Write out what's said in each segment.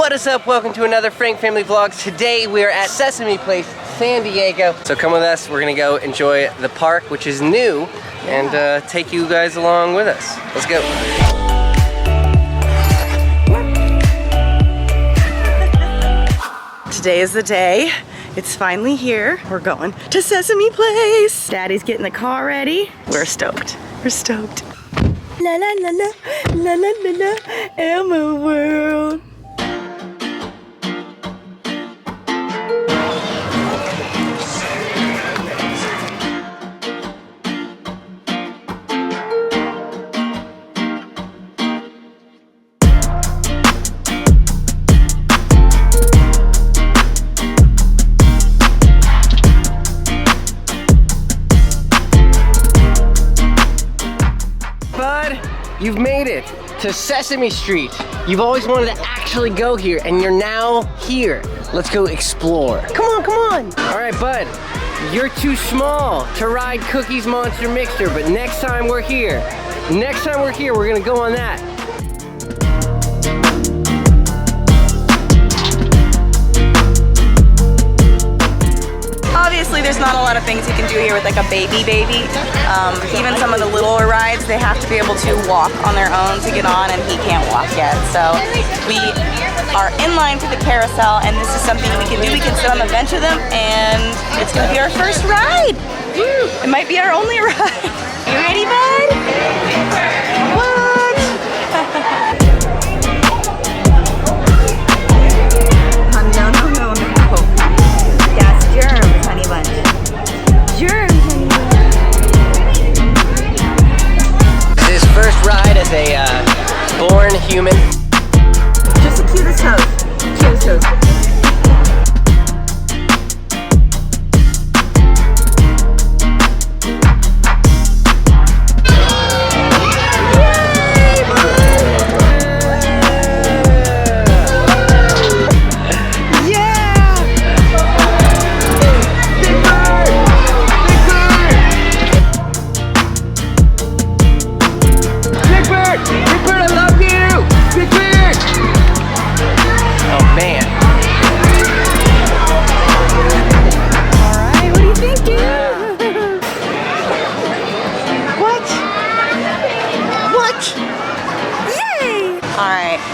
What is up? Welcome to another Frank Family Vlogs. Today we are at Sesame Place, San Diego. So come with us, we're gonna go enjoy the park, which is new, and take you guys along with us. Let's go. Today is the day. It's finally here. We're going to Sesame Place. Daddy's getting the car ready. We're stoked. We're stoked. La la la la, la la la la, Elmo World. You've made it to Sesame Street. You've always wanted to actually go here, and you're now here. Let's go explore. Come on, come on. All right, bud, you're too small to ride Cookie's Monster Mixer, but next time we're here, we're gonna go on that. Obviously, there's not a lot of things you can do here with like a baby. Even some of the littler rides, they have to be able to walk on their own to get on, and he can't walk yet. So we are in line for the carousel, and this is something we can do. We can sit on the bench with them, and it's gonna be our first ride. Woo! It might be our only ride. You ready, bud? What? No, no, no, no. Yes, germs, honey bunch. Germs, honey bunch. His first ride as a born human. Just the cutest toes. Cutest toes.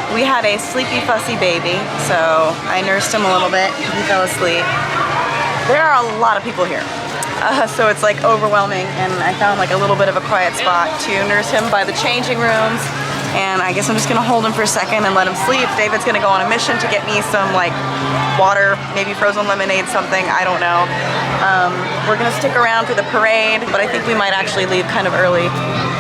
We had a sleepy, fussy baby, so I nursed him a little bit. He fell asleep. There are a lot of people here, so it's like overwhelming, and I found like a little bit of a quiet spot to nurse him by the changing rooms, and I guess I'm just gonna hold him for a second and let him sleep. David's gonna go on a mission to get me some like water, maybe frozen lemonade, something, I don't know. We're gonna stick around for the parade, but I think we might actually leave kind of early.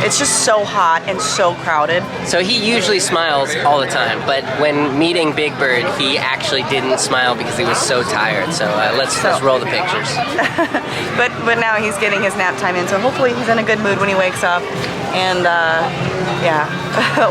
It's just so hot and so crowded. So he usually smiles all the time, but when meeting Big Bird, he actually didn't smile because he was so tired. So let's roll the pictures. but now he's getting his nap time in, so hopefully he's in a good mood when he wakes up. And yeah,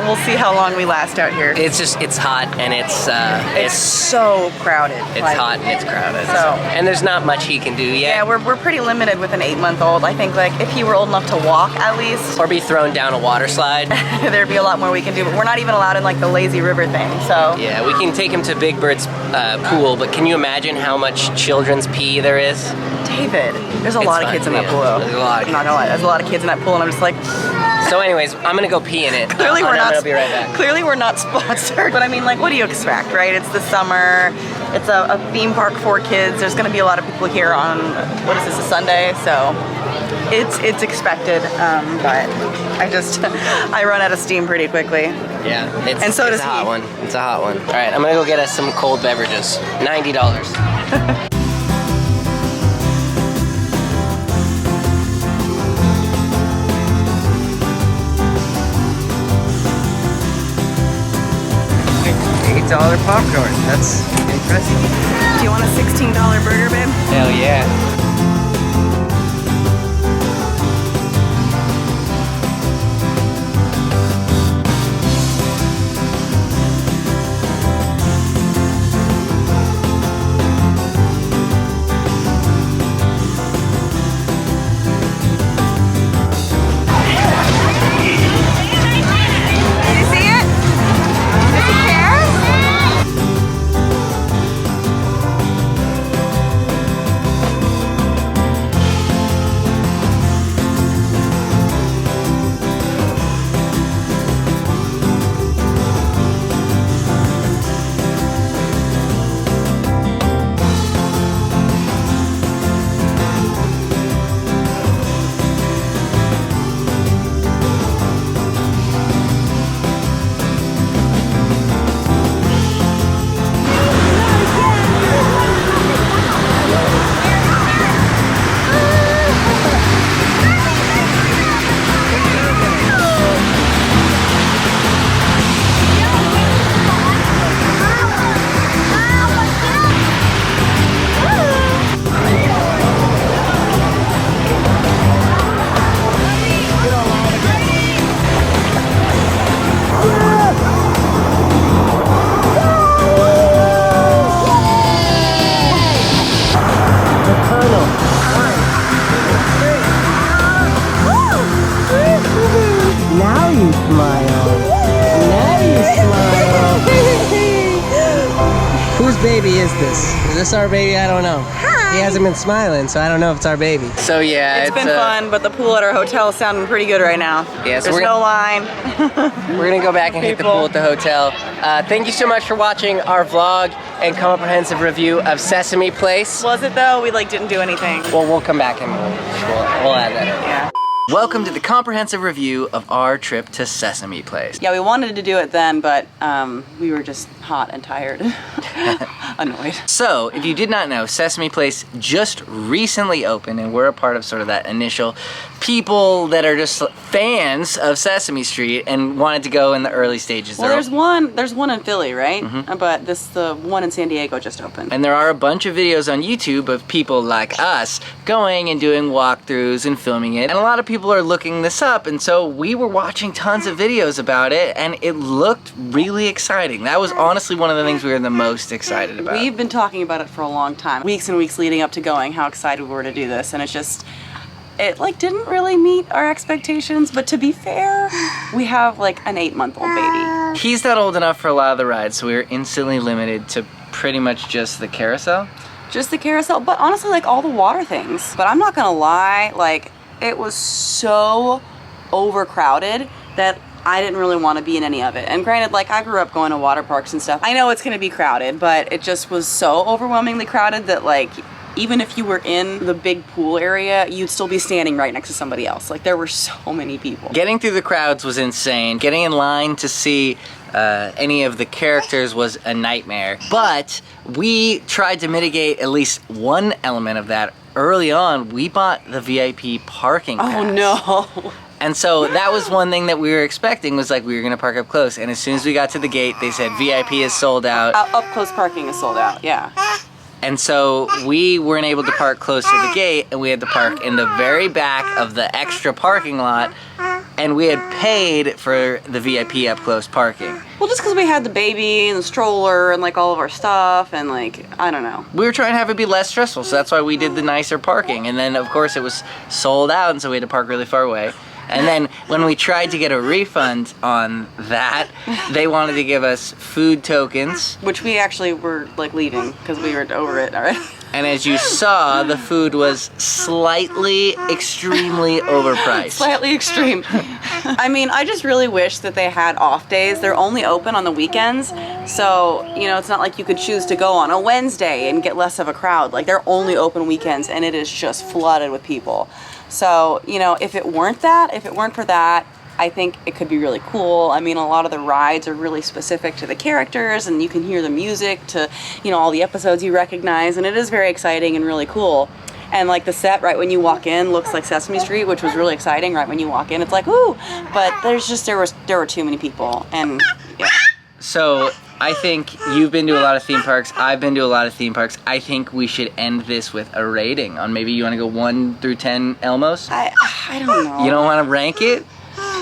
we'll see how long we last out here. It's hot, and it's so crowded. It's hot and it's crowded. So and there's not much he can do yet. Yeah, we're pretty limited with an 8-month-old. I think like if he were old enough to walk at least, or be thrown down a water slide, there'd be a lot more we can do. But we're not even allowed in like the lazy river thing. So yeah, we can take him to Big Bird's pool, but can you imagine how much children's pee there is? David, there's a lot of kids in that pool. There's a lot. I'm not gonna lie, there's a lot of kids in that pool, and I'm just like. So anyways, I'm gonna go pee in it. Clearly we're not. I'll be right back. Clearly we're not sponsored, but I mean, like, what do you expect, right? It's the summer. It's a theme park for kids. There's gonna be a lot of people here on what is this, a Sunday? So it's expected, but I run out of steam pretty quickly. Yeah, it's a hot one. It's a hot one. All right, I'm gonna go get us some cold beverages. $90. $8 popcorn. That's impressive. Do you want a $16 burger, babe? Hell yeah. baby is this? Is this our baby? I don't know. Hi. He hasn't been smiling, so I don't know if it's our baby. So yeah, it's been fun, but the pool at our hotel is sounding pretty good right now. Yeah, so there's no line. We're gonna go back and hit the pool at the hotel. Thank you so much for watching our vlog and comprehensive review of Sesame Place. Was it though? We like didn't do anything. Well, we'll come back and we'll add that in. Yeah. Welcome to the comprehensive review of our trip to Sesame Place. Yeah, we wanted to do it then, but we were just hot and tired. Annoyed. So, if you did not know, Sesame Place just recently opened, and we're a part of sort of that initial people that are just fans of Sesame Street and wanted to go in the early stages. Well, there's one in Philly, right? Mm-hmm. But the one in San Diego just opened. And there are a bunch of videos on YouTube of people like us going and doing walkthroughs and filming it. And a lot of people are looking this up, and so we were watching tons of videos about it, and it looked really exciting. That was honestly one of the things we were the most excited about. We've been talking about it for a long time. Weeks and weeks leading up to going, how excited we were to do this, and it like didn't really meet our expectations, but to be fair, we have like an 8-month-old baby. He's not old enough for a lot of the rides, so we were instantly limited to pretty much just the carousel. Just the carousel, but honestly like all the water things. But I'm not gonna lie, like it was so overcrowded that I didn't really want to be in any of it. And granted, like I grew up going to water parks and stuff. I know it's gonna be crowded, but it just was so overwhelmingly crowded that like even if you were in the big pool area, you'd still be standing right next to somebody else. Like there were so many people. Getting through the crowds was insane. Getting in line to see any of the characters was a nightmare. But we tried to mitigate at least one element of that. Early on, we bought the VIP parking pass. Oh no. And so that was one thing that we were expecting, was like we were gonna park up close. And as soon as we got to the gate, they said VIP is sold out. Up close parking is sold out, yeah. And so we weren't able to park close to the gate, and we had to park in the very back of the extra parking lot, and we had paid for the VIP up close parking. Well, just because we had the baby and the stroller and like all of our stuff and like, I don't know. We were trying to have it be less stressful, so that's why we did the nicer parking. And then of course it was sold out, and so we had to park really far away. And then when we tried to get a refund on that, they wanted to give us food tokens. Which we actually were like leaving because we were over it already. And as you saw, the food was slightly, extremely overpriced. Slightly extreme. I mean, I just really wish that they had off days. They're only open on the weekends. So, you know, it's not like you could choose to go on a Wednesday and get less of a crowd. Like they're only open weekends and it is just flooded with people. So, you know, if it weren't for that, I think it could be really cool. I mean, a lot of the rides are really specific to the characters, and you can hear the music to, you know, all the episodes you recognize, and it is very exciting and really cool. And like the set right when you walk in looks like Sesame Street, which was really exciting right when you walk in. It's like, ooh, but there were too many people, and yeah. So I think you've been to a lot of theme parks. I've been to a lot of theme parks. I think we should end this with a rating on, maybe you want to go 1 through 10 Elmos? I don't know. You don't want to rank it?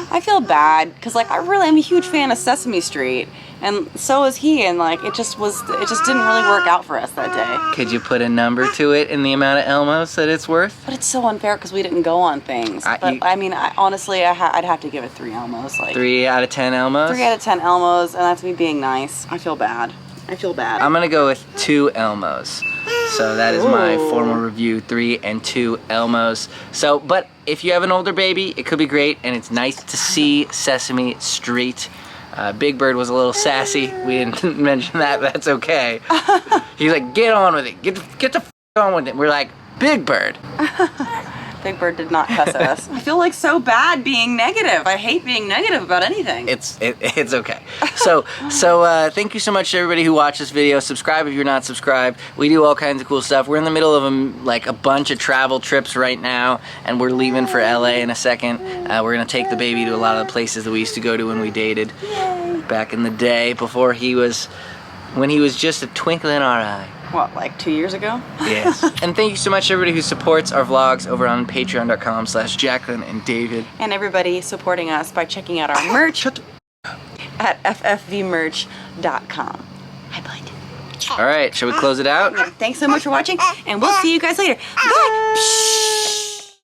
I feel bad because like I'm a huge fan of Sesame Street, and so is he, and like it just didn't really work out for us that day. Could you put a number to it in the amount of Elmos that it's worth? But it's so unfair because we didn't go on things. Honestly, I'd have to give it 3 Elmos. Like 3 out of 10 Elmos? 3 out of 10 Elmos, and that's me being nice. I feel bad. I'm gonna go with 2 Elmos. So that is my formal review, 3 and 2 Elmos. So, but if you have an older baby, it could be great, and it's nice to see Sesame Street. Big Bird was a little sassy. We didn't mention that, but that's okay. He's like, get on with it. Get the f on with it. We're like, Big Bird. Big Bird did not cuss at us. I feel like so bad being negative. I hate being negative about anything. It's okay. So thank you so much to everybody who watched this video. Subscribe if you're not subscribed. We do all kinds of cool stuff. We're in the middle of a bunch of travel trips right now, and we're leaving for LA in a second. We're gonna take the baby to a lot of the places that we used to go to when we dated back in the day, when he was just a twinkle in our eye. What, like 2 years ago? Yes. And thank you so much to everybody who supports our vlogs over on patreon.com/Jaclyn and David. And everybody supporting us by checking out our merch at ffvmerch.com. Hi, Blake. All right, shall we close it out? Thanks so much for watching, and we'll see you guys later. Bye!